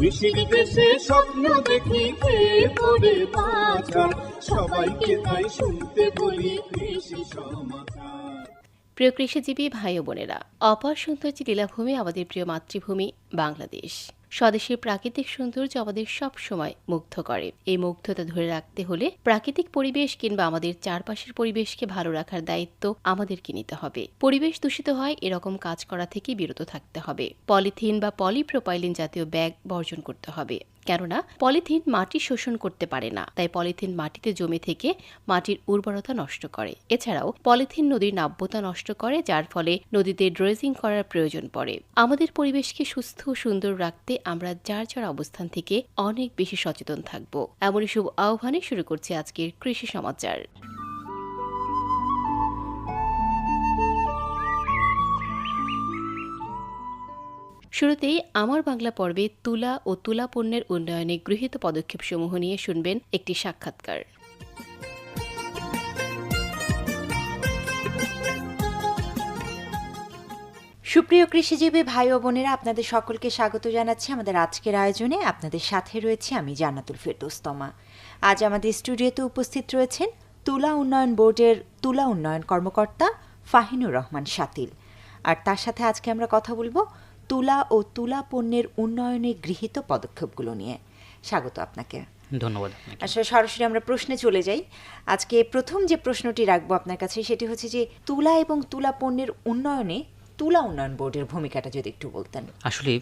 কৃষির দেশে স্বপ্ন দেখি খেয়ে পড়ে বাঁচার, সবাইকে তাই শুনতে বলি কৃষি সমাচার। প্রিয় কৃষিজীবী ভাই ও বোনেরা, অপার সৌন্দর্য লীলাভূমি আমাদের প্রিয় মাতৃভূমি বাংলাদেশ। স্বদেশের প্রাকৃতিক সৌন্দর্য আমাদের সব সময় মুগ্ধ করে। এই মুগ্ধতা ধরে রাখতে হলে প্রাকৃতিক পরিবেশ কিংবা আমাদের চারপাশের পরিবেশকে ভালো রাখার দায়িত্ব আমাদেরকে নিতে হবে। পরিবেশ দূষিত হয় এরকম কাজ করা থেকে বিরত থাকতে হবে। পলিথিন বা পলিপ্রোপাইলিন জাতীয় ব্যাগ বর্জন করতে হবে, কেননা পলিথিন মাটি শোষণ করতে পারে না, তাই পলিথিন মাটিতে জমে থেকে মাটির উর্বরতা নষ্ট করে। এছাড়াও পলিথিন নদীর নাব্যতা নষ্ট করে, যার ফলে নদীতে ড্রেজিং করার প্রয়োজন পড়ে। আমাদের পরিবেশকে সুস্থ ও সুন্দর রাখতে আমরা যার যার অবস্থান থেকে অনেক বেশি সচেতন থাকব, এমনই শুভ আহ্বানে শুরু করছি আজকের কৃষি সমাচার। শুরুতেই আমার বাংলা পর্বে তুলা ও তুলা পণ্যের উন্নয়নে গৃহীত পদক্ষেপসমূহ নিয়ে শুনবেন একটি সাক্ষাৎকার। সুপ্রিয় কৃষিজীবী ভাই ও বোনেরা, আপনাদের সকলকে স্বাগত জানাচ্ছি আমাদের আজকের আয়োজনে। আপনাদের সাথে রয়েছে আমি জান্নাতুল ফেরদৌস তমা। আজ আমাদের স্টুডিওতে উপস্থিত রয়েছেন তুলা উন্নয়ন বোর্ডের তুলা উন্নয়ন কর্মকর্তা ফাহিনুর রহমান শাতিল। আর তার সাথে আজকে আমরা কথা বলবো তুলা ও তুলা পণ্যের উন্নয়নে গৃহীত পদক্ষেপগুলো নিয়ে। স্বাগত আপনাকে। ধন্যবাদ। আসলে সরাসরি আমরা প্রশ্নে চলে যাই। আজকে প্রথম যে প্রশ্নটি রাখবো আপনার কাছে সেটি হচ্ছে যে তুলা এবং তুলা পণ্যের উন্নয়নে তুলা উন্নয়ন বোর্ডের ভূমিকাটা যদি একটু বলতেন। আসলে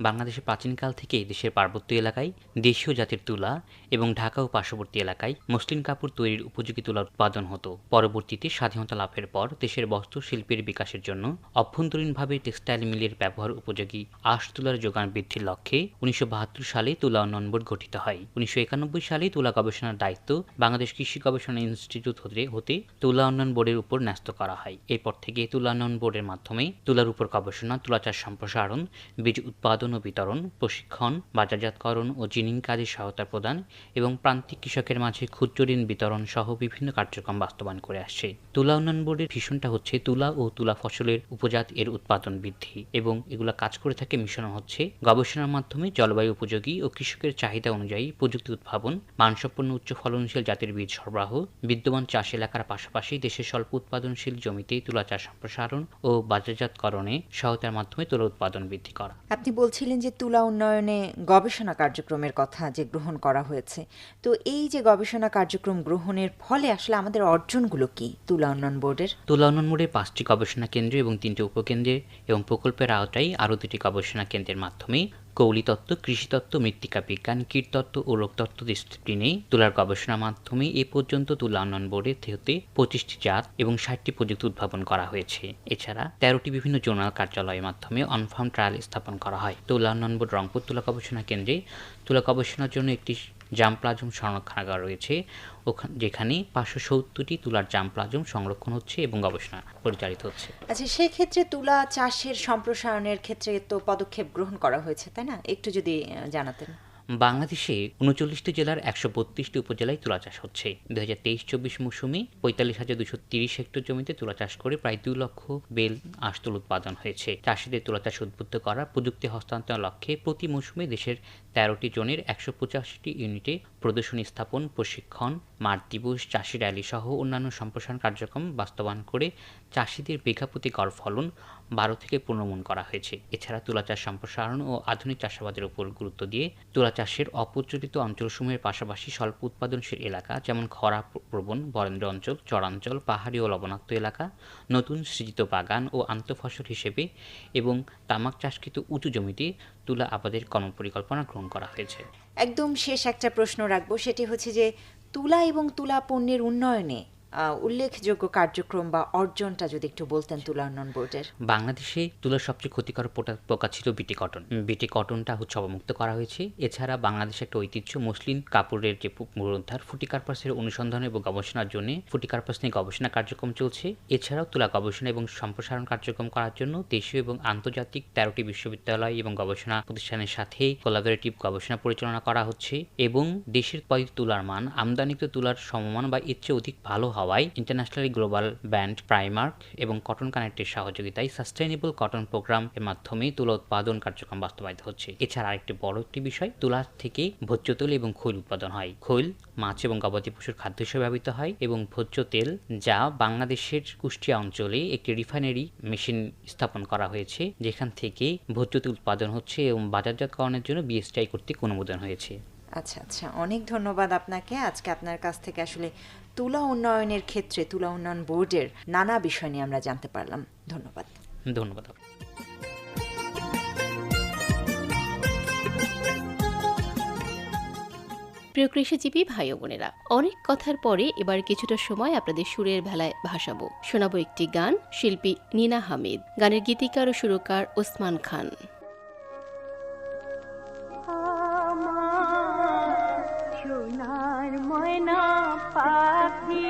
বাংলাদেশের প্রাচীনকাল থেকেই দেশের পার্বত্য এলাকায় দেশীয় জাতের তুলা এবং ঢাকা ও পার্শ্ববর্তী এলাকায় মসলিন কাপড় তৈরির উপযোগী তুলা উৎপাদন হতো। পরবর্তীতে স্বাধীনতা লাভের পর দেশের বস্ত্র শিল্পের বিকাশের জন্য অভ্যন্তরীণভাবে টেক্সটাইল মিলের ব্যবহার উপযোগী আঁশ তুলার যোগান বৃদ্ধির লক্ষ্যে 1972 সালে তুলা উন্নয়ন বোর্ড গঠিত হয়। 1991 সালে তুলা গবেষণার দায়িত্ব বাংলাদেশ কৃষি গবেষণা ইনস্টিটিউট হতে তুলা উন্নয়ন বোর্ডের উপর ন্যস্ত করা হয়। এরপর থেকে তুলা উন্নয়ন বোর্ডের মাধ্যমে তুলার উপর গবেষণা, তুলা চাষ সম্প্রসারণ, বীজ উৎপাদন ও বিতরণ, প্রশিক্ষণ, বাজারজাতকরণ ও জিনিং কাজে সহায়তা প্রদান এবং প্রান্তিক কৃষকের মাঝে ক্ষুদ্র ঋণ বিতরণ সহ বিভিন্ন কার্যক্রম বাস্তবায়ন করে আসছে। তুলা উন্নয়ন বোর্ডের ভীষণটা হচ্ছে তুলা ও তুলা ফসলের উপজাত এর উৎপাদন বৃদ্ধি, এবং এগুলা কাজ করে থাকে মিশন হচ্ছে গবেষণার মাধ্যমে জলবায়ু উপযোগী ও কৃষকের চাহিদা অনুযায়ী প্রযুক্তি উদ্ভাবন, মানসম্পন্ন উচ্চ ফলনশীল জাতের বীজ সরবরাহ, বিদ্যমান চাষ এলাকার পাশাপাশি দেশের স্বল্প উৎপাদনশীল জমিতে তুলা চাষ সম্প্রসারণ ও বাজারজাতকরণে সহায়তার মাধ্যমে তুলা উৎপাদন বৃদ্ধি করা। আপনি বলছিলেন যে তুলা উন্নয়নে গবেষণা কার্যক্রমের কথা যে গ্রহণ করা হয়েছে, তো এই যে গবেষণা কার্যক্রম গ্রহণের ফলে আসলে আমাদের অর্জনগুলো কি তুলা উন্নয়ন বোর্ডের? তুলা উন্নয়ন বোর্ডের 5টি গবেষণা কেন্দ্র এবং 3টি উপকেন্দ্রে এবং প্রকল্পের আওতায় আরও 2টি গবেষণা কেন্দ্রের মাধ্যমে কৌলিতত্ত্ব, কৃষিতত্ত্ব, মৃত্তিকা বিজ্ঞান, কীটতত্ত্ব ও রোগতত্ত্ব ডিসিপ্লিনে তুলার গবেষণার মাধ্যমে এ পর্যন্ত তুলা উন্নয়ন বোর্ডের হতে 25টি জাত এবং 60টি প্রযুক্তি উদ্ভাবন করা হয়েছে। এছাড়া 13টি বিভিন্ন জোনাল কার্যালয়ের মাধ্যমে অনফার্ম ট্রায়াল স্থাপন করা হয়। তুলা উন্নয়ন বোর্ড রংপুর তুলা গবেষণা কেন্দ্রে তুলা গবেষণার জন্য একটি জাম প্লাজম সংরক্ষণাগার রয়েছে, যেখানে 570টি তুলার জাম প্লাজম সংরক্ষণ হচ্ছে এবং গবেষণা পরিচালিত হচ্ছে। আচ্ছা, সেই ক্ষেত্রে তুলা চাষের সম্প্রসারণের ক্ষেত্রে তো পদক্ষেপ গ্রহণ করা হয়েছে, তাই না? একটু যদি জানাতেন। বাংলাদেশে 39টি জেলার 132টি উপজেলায় তুলা চাষ হচ্ছে। 2023-24 মৌসুমে 45,230 হেক্টর জমিতে তুলা চাষ করে প্রায় 2 লক্ষ বেল আঁশতুল উৎপাদন হয়েছে। চাষিদের তুলা চাষ উদ্বুদ্ধ করা, প্রযুক্তি হস্তান্তরের লক্ষ্যে প্রতি মৌসুমে দেশের 13টি জোনের 185টি ইউনিটে প্রদর্শনী স্থাপন, প্রশিক্ষণ, মাঠ দিবস, চাষি র্যালি সহ অন্যান্য সম্প্রসারণ কার্যক্রম বাস্তবায়ন করে চাষিদের বিঘা প্রতি গড় ফলন 12 থেকে 15 মণ করা হয়েছে। এছাড়া তুলা চাষ সম্প্রসারণ ও আধুনিক চাষাবাদের উপর গুরুত্ব দিয়ে তুলা চাষের অপ্রচলিত অঞ্চলসমূহের পাশাপাশি স্বল্প উৎপাদনশীল এলাকা যেমন খরা প্রবণ বরেন্দ্র অঞ্চল, চরাঞ্চল, পাহাড়ি ও লবণাক্ত এলাকা, নতুন সৃজিত বাগান ও আন্তঃফসল হিসেবে এবং তামাক চাষকৃত উঁচু জমিতে তুলা আবাদের কর্মপরিকল্পনা গ্রহণ করা হয়েছে। একদম শেষ একটা প্রশ্ন রাখবো, সেটি হচ্ছে যে তুলা এবং তুলা পণ্যের উন্নয়নে উল্লেখযোগ্য কার্যক্রম বা অর্জনটা যদি একটু বলতেন তুলা উন্নয়ন বোর্ডের। বাংলাদেশে তুলার সবচেয়ে ক্ষতিকর পোকা ছিল বিটি কটন। বিটি কটনটা হচ্ছে অবমুক্ত করা হয়েছে। এছাড়া বাংলাদেশে একটা ঐতিহ্য মসলিন কাপড়ের যে পুনরুদ্ধার, ফুটিকার্পাসের অনুসন্ধান এবং গবেষণার জন্য ফুটিকার্পাস নিয়ে গবেষণা কার্যক্রম চলছে। এছাড়াও তুলা গবেষণা এবং সম্প্রসারণ কার্যক্রম করার জন্য দেশীয় এবং আন্তর্জাতিক 13টি বিশ্ববিদ্যালয় এবং গবেষণা প্রতিষ্ঠানের সাথে কোলাবোরেটিভ গবেষণা পরিচালনা করা হচ্ছে এবং দেশের তুলার মান আমদানিকৃত তুলার সমমান বা এর চেয়ে অধিক ভালো হওয়ায় ইন্টারন্যাশনালি গ্লোবাল ব্যান্ড প্রাইমার্ক এবং কটন কানেক্টের সহযোগিতায় সাস্টেইনেবল কটন প্রোগ্রাম এর মাধ্যমে তুলা উৎপাদন কার্যক্রম বাস্তবায়িত হচ্ছে। এছাড়া আরেকটি বড় একটি বিষয়, তুলা থেকে ভোজ্য তেল এবং খৈল উৎপাদন হয়। খৈল মাছ এবং গবাদি পশুর খাদ্য হিসেবে ব্যবহৃত হয় এবং ভোজ্য তেল যা বাংলাদেশের কুষ্টিয়া অঞ্চলে একটি রিফাইনারি মেশিন স্থাপন করা হয়েছে, যেখান থেকে ভোজ্য তেল উৎপাদন হচ্ছে এবং বাজারজাতকরণের জন্য বিএসটিআই কর্তৃক অনুমোদন হয়েছে। আচ্ছা আচ্ছা, অনেক ধন্যবাদ আপনাকে। আজকে আপনার কাছ থেকে আসলে তুলা উন্নয়নের ক্ষেত্রে তুলা উন্নয়ন বোর্ডের নানা বিষয় নিয়ে আমরা জানতে পারলাম। ধন্যবাদ। ধন্যবাদ। প্রিয় কৃষিজীবী ভাই ও বোনেরা, অনেক কথার পরে এবার কিছুটা সময় আপনাদের সুরের ভেলায় ভাসাবো। শোনাবো একটি গান, শিল্পী নিনা হামিদ, গানের গীতিকার ও সুরকার ওসমান খান। সোনার ময়না পাখি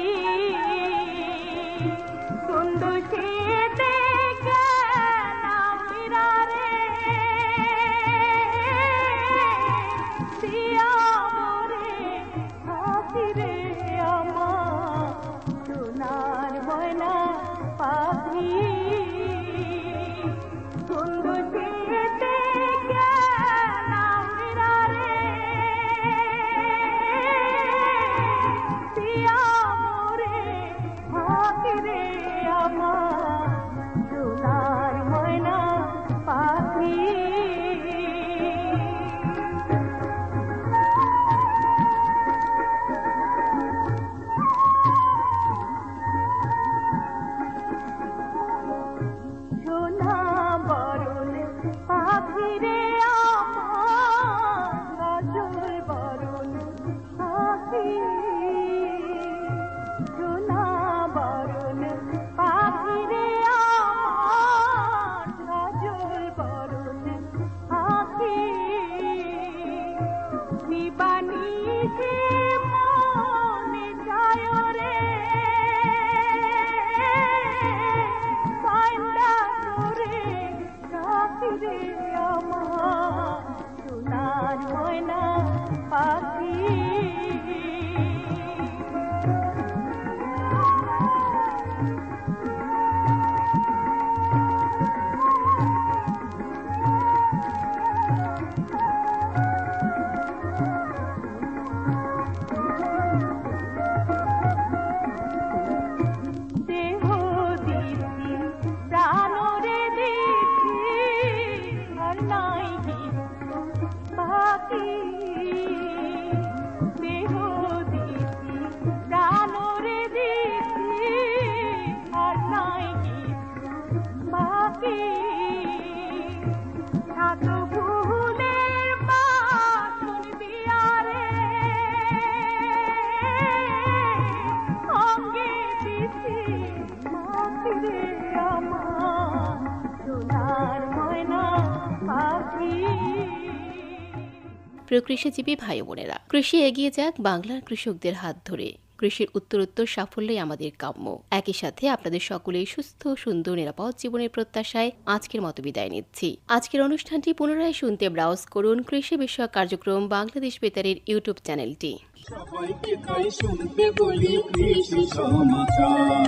প্রিয় কৃষিজীবী ভাই বোনেরা, কৃষি এগিয়ে যাক বাংলার কৃষকদের হাত ধরে। কৃষির উত্তরোত্তর সাফল্যই আমাদের কাম্য। একই সাথে আপনাদের সকলেই সুস্থ, সুন্দর, নিরাপদ জীবনের প্রত্যাশায় আজকের মতো বিদায় নিচ্ছি। আজকের অনুষ্ঠানটি পুনরায় শুনতে ব্রাউজ করুন কৃষি বিষয়ক কার্যক্রম বাংলাদেশ বেতারের ইউটিউব চ্যানেলটি। সবাইকে তাই শুনতে বলি কৃষি সমাচার,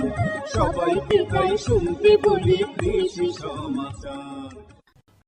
সবাইকে তাই শুনতে বলি কৃষি সমাচার।